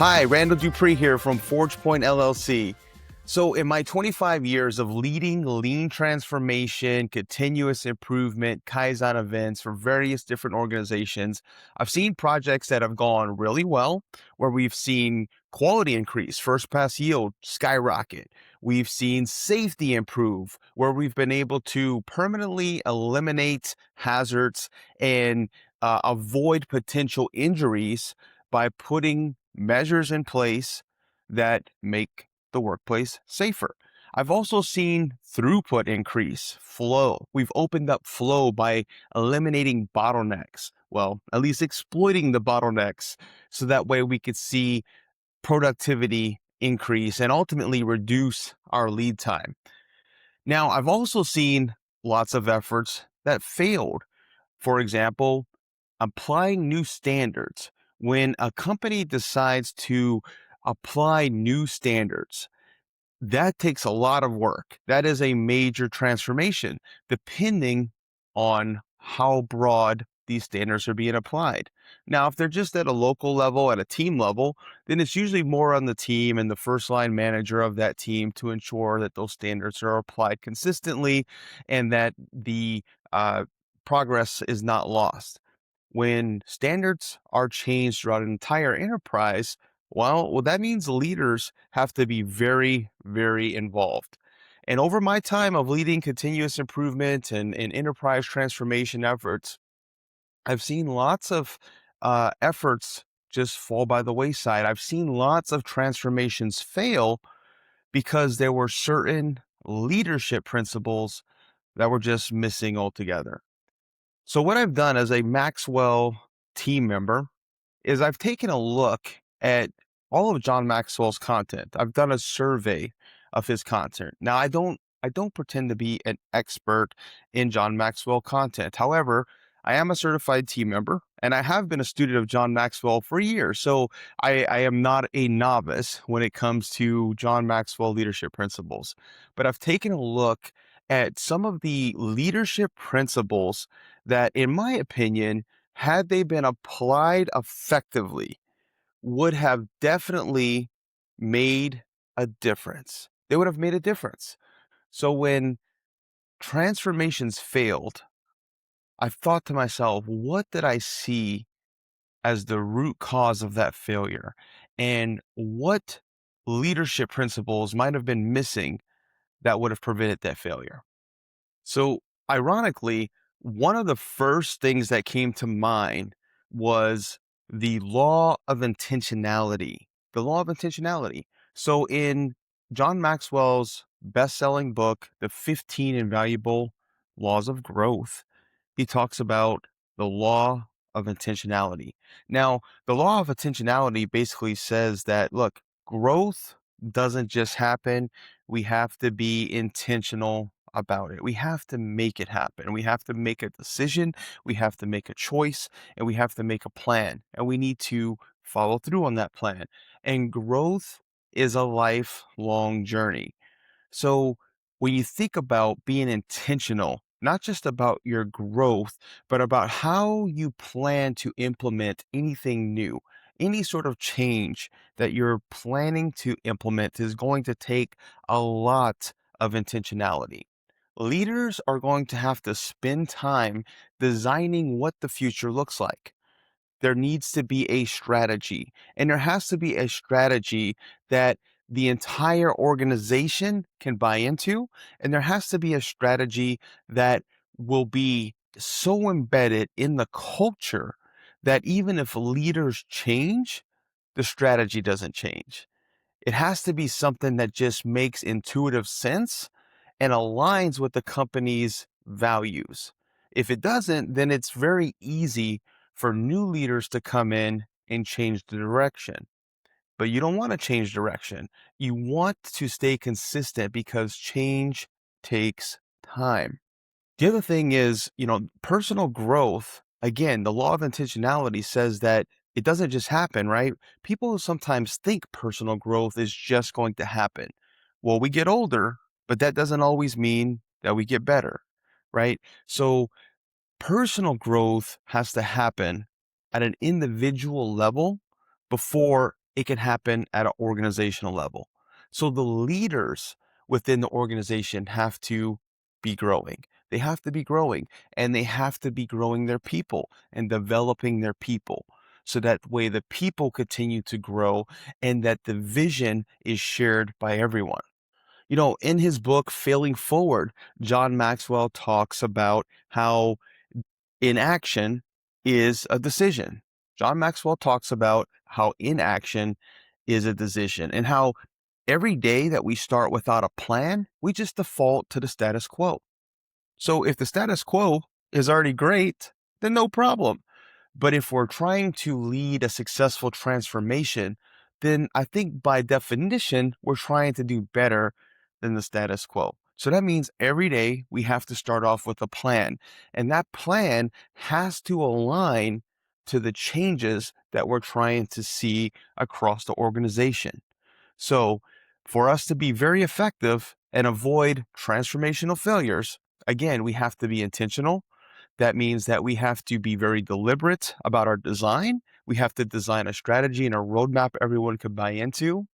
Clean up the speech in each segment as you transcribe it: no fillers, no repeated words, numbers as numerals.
Hi, Randall Dupree here from ForgePoint LLC. So in my 25 years of leading lean transformation, continuous improvement, Kaizen events for various different organizations, I've seen projects that have gone really well, where we've seen quality increase, first pass yield skyrocket. We've seen safety improve, where we've been able to permanently eliminate hazards and avoid potential injuries by putting measures in place that make the workplace safer. I've also seen throughput increase, flow. We've opened up flow by eliminating bottlenecks. Well, at least exploiting the bottlenecks so that way we could see productivity increase and ultimately reduce our lead time. Now, I've also seen lots of efforts that failed. For example, applying new standards. When a company decides to apply new standards, that takes a lot of work. That is a major transformation, depending on how broad these standards are being applied. Now, if they're just at a local level, at a team level, then it's usually more on the team and the first line manager of that team to ensure that those standards are applied consistently and that the progress is not lost. When standards are changed throughout an entire enterprise, well, that means leaders have to be very, very involved. And over my time of leading continuous improvement and enterprise transformation efforts, I've seen lots of efforts just fall by the wayside. I've seen lots of transformations fail because there were certain leadership principles that were just missing altogether. So what I've done as a Maxwell team member is I've taken a look at all of John Maxwell's content. I've done a survey of his content. Now I don't pretend to be an expert in John Maxwell content. However, I am a certified team member and I have been a student of John Maxwell for years. So I am not a novice when it comes to John Maxwell leadership principles. But I've taken a look at some of the leadership principles that, in my opinion, had they been applied effectively, would have definitely made a difference. They would have made a difference. So when transformations failed, I thought to myself, what did I see as the root cause of that failure? And what leadership principles might have been missing that would have prevented that failure? So, ironically, one of the first things that came to mind was the law of intentionality. The law of intentionality. So, in John Maxwell's best selling book, The 15 Invaluable Laws of Growth, he talks about the law of intentionality. Now, the law of intentionality basically says that, look, growth doesn't just happen. We have to be intentional about it. We have to make it happen. We have to make a decision. We have to make a choice and we have to make a plan. And we need to follow through on that plan. And growth is a lifelong journey. So when you think about being intentional, not just about your growth, but about how you plan to implement anything new, any sort of change that you're planning to implement is going to take a lot of intentionality. Leaders are going to have to spend time designing what the future looks like. There needs to be a strategy, and there has to be a strategy that the entire organization can buy into, and there has to be a strategy that will be so embedded in the culture that even if leaders change, the strategy doesn't change. It has to be something that just makes intuitive sense and aligns with the company's values. If it doesn't, then it's very easy for new leaders to come in and change the direction. But you don't want to change direction. You want to stay consistent because change takes time. The other thing is, personal growth, again, the law of intentionality says that it doesn't just happen, right? People sometimes think personal growth is just going to happen. Well, we get older, but that doesn't always mean that we get better, right? So personal growth has to happen at an individual level before it can happen at an organizational level. So the leaders within the organization have to be growing. They have to be growing, and they have to be growing their people and developing their people. So that way the people continue to grow and that the vision is shared by everyone. In his book, Failing Forward, John Maxwell talks about how inaction is a decision. John Maxwell talks about how inaction is a decision and how every day that we start without a plan, we just default to the status quo. So if the status quo is already great, then no problem. But if we're trying to lead a successful transformation, then I think by definition, we're trying to do better than the status quo. So that means every day we have to start off with a plan, and that plan has to align to the changes that we're trying to see across the organization. So, for us to be very effective and avoid transformational failures, again, we have to be intentional. That means that we have to be very deliberate about our design. We have to design a strategy and a roadmap everyone could buy into.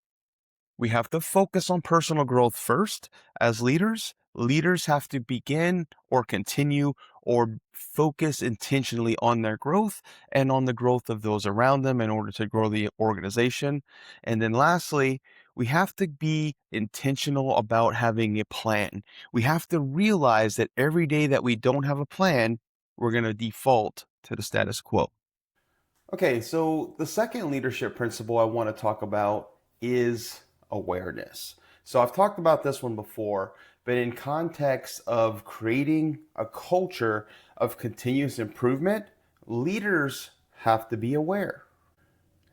We have to focus on personal growth first as leaders. Leaders have to begin or continue or focus intentionally on their growth and on the growth of those around them in order to grow the organization. And then lastly, we have to be intentional about having a plan. We have to realize that every day that we don't have a plan, we're going to default to the status quo. Okay, so the second leadership principle I want to talk about is awareness. So I've talked about this one before, but in context of creating a culture of continuous improvement, leaders have to be aware.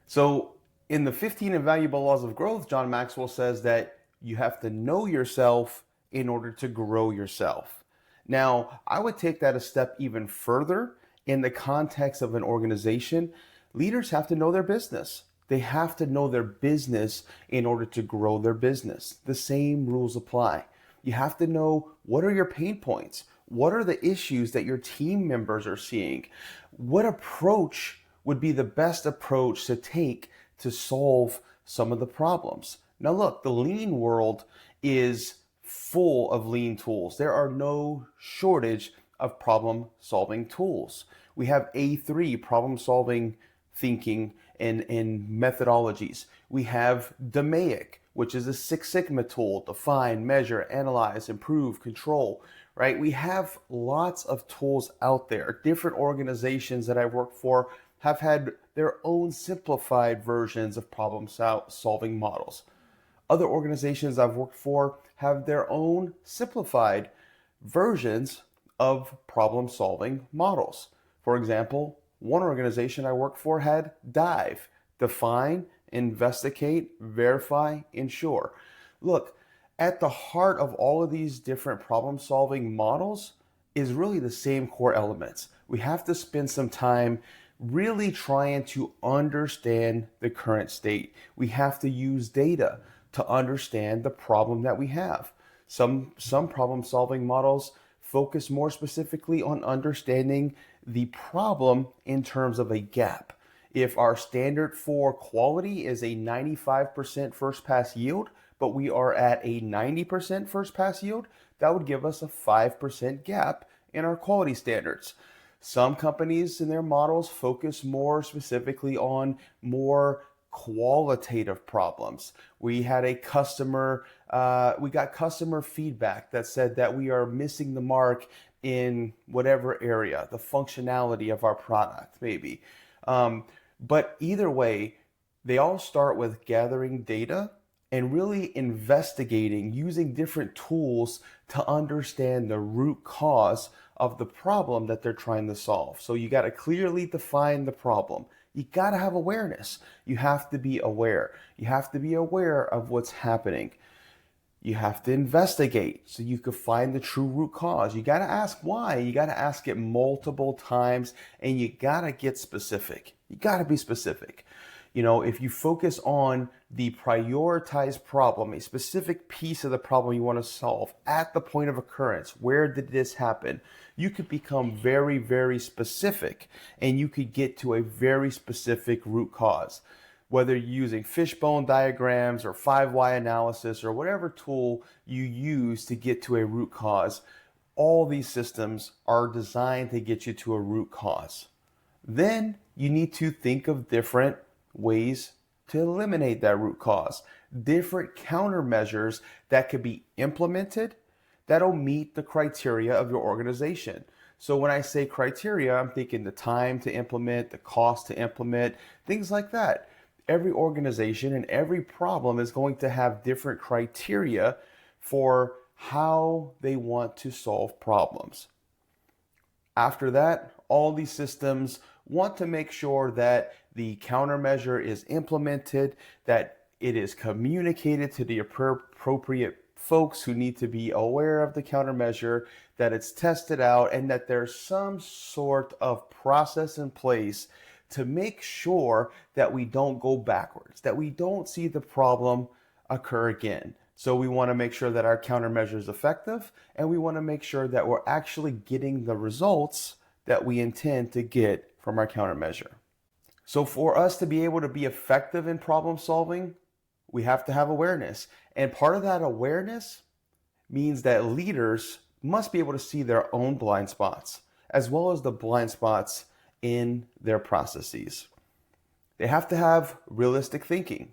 So in the 15 Invaluable Laws of Growth, John Maxwell says that you have to know yourself in order to grow yourself. Now, I would take that a step even further in the context of an organization. Leaders have to know their business. They have to know their business in order to grow their business. The same rules apply. You have to know what are your pain points? What are the issues that your team members are seeing? What approach would be the best approach to take to solve some of the problems? Now, look, the lean world is full of lean tools. There are no shortage of problem solving tools. We have A3 problem solving thinking and methodologies. We have DMAIC, which is a Six Sigma tool: define, measure, analyze, improve, control, right? We have lots of tools out there. Different organizations that I work for have had their own simplified versions of problem solving models. Other organizations I've worked for have their own simplified versions of problem solving models. For example, one organization I worked for had DIVE: define, investigate, verify, ensure. Look, at the heart of all of these different problem solving models is really the same core elements. We have to spend some time really trying to understand the current state. We have to use data to understand the problem that we have. Some problem solving models focus more specifically on understanding the problem in terms of a gap. If our standard for quality is a 95% first pass yield, but we are at a 90% first pass yield, that would give us a 5% gap in our quality standards. Some companies in their models focus more specifically on more qualitative problems. We had a we got customer feedback that said that we are missing the mark in whatever area, the functionality of our product, maybe. But either way, they all start with gathering data and really investigating, using different tools to understand the root cause of the problem that they're trying to solve. So you got to clearly define the problem. You got to have awareness. You have to be aware. You have to be aware of what's happening. You have to investigate so you can find the true root cause. You got to ask why. You got to ask it multiple times, and you got to get specific. You got to be specific. If you focus on the prioritized problem, a specific piece of the problem you want to solve at the point of occurrence, where did this happen? You could become very, very specific, and you could get to a very specific root cause. Whether you're using fishbone diagrams or 5 why analysis or whatever tool you use to get to a root cause, all these systems are designed to get you to a root cause. Then you need to think of different ways to eliminate that root cause, different countermeasures that could be implemented that'll meet the criteria of your organization. So when I say criteria, I'm thinking the time to implement, the cost to implement, things like that. Every organization and every problem is going to have different criteria for how they want to solve problems. After that, all these systems want to make sure that the countermeasure is implemented, that it is communicated to the appropriate folks who need to be aware of the countermeasure, that it's tested out, and that there's some sort of process in place to make sure that we don't go backwards, that we don't see the problem occur again. So we want to make sure that our countermeasure is effective, and we want to make sure that we're actually getting the results that we intend to get from our countermeasure. So for us to be able to be effective in problem solving, we have to have awareness. And part of that awareness means that leaders must be able to see their own blind spots, as well as the blind spots in their processes. They have to have realistic thinking.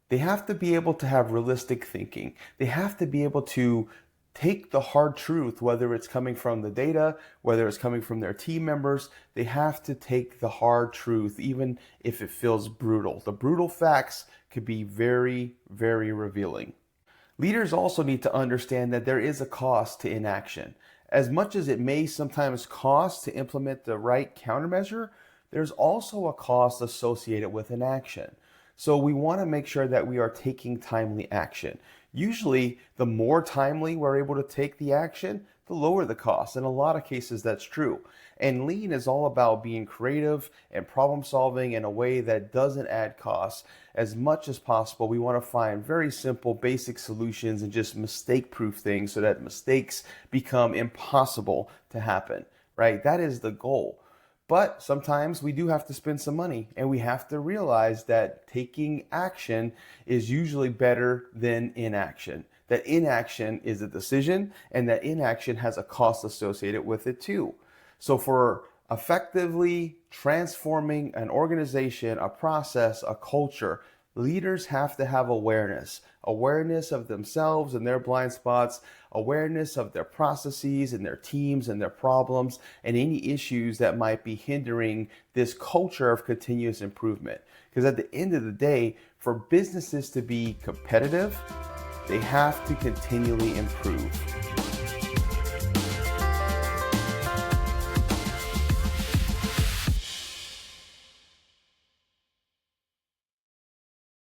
They have to be able to have realistic thinking. They have to be able to take the hard truth, whether it's coming from the data, whether it's coming from their team members. They have to take the hard truth, even if it feels brutal. The brutal facts could be very, very revealing. Leaders also need to understand that there is a cost to inaction. As much as it may sometimes cost to implement the right countermeasure, there's also a cost associated with inaction. So we want to make sure that we are taking timely action. Usually, the more timely we're able to take the action, the lower the cost. In a lot of cases, that's true. And lean is all about being creative and problem solving in a way that doesn't add costs. As much as possible, we want to find very simple, basic solutions and just mistake-proof things so that mistakes become impossible to happen, right? That is the goal. But sometimes we do have to spend some money, and we have to realize that taking action is usually better than inaction. That inaction is a decision, and that inaction has a cost associated with it too. So for effectively transforming an organization, a process, a culture, leaders have to have awareness of themselves and their blind spots, awareness of their processes and their teams and their problems, and any issues that might be hindering this culture of continuous improvement. Because at the end of the day, for businesses to be competitive, they have to continually improve.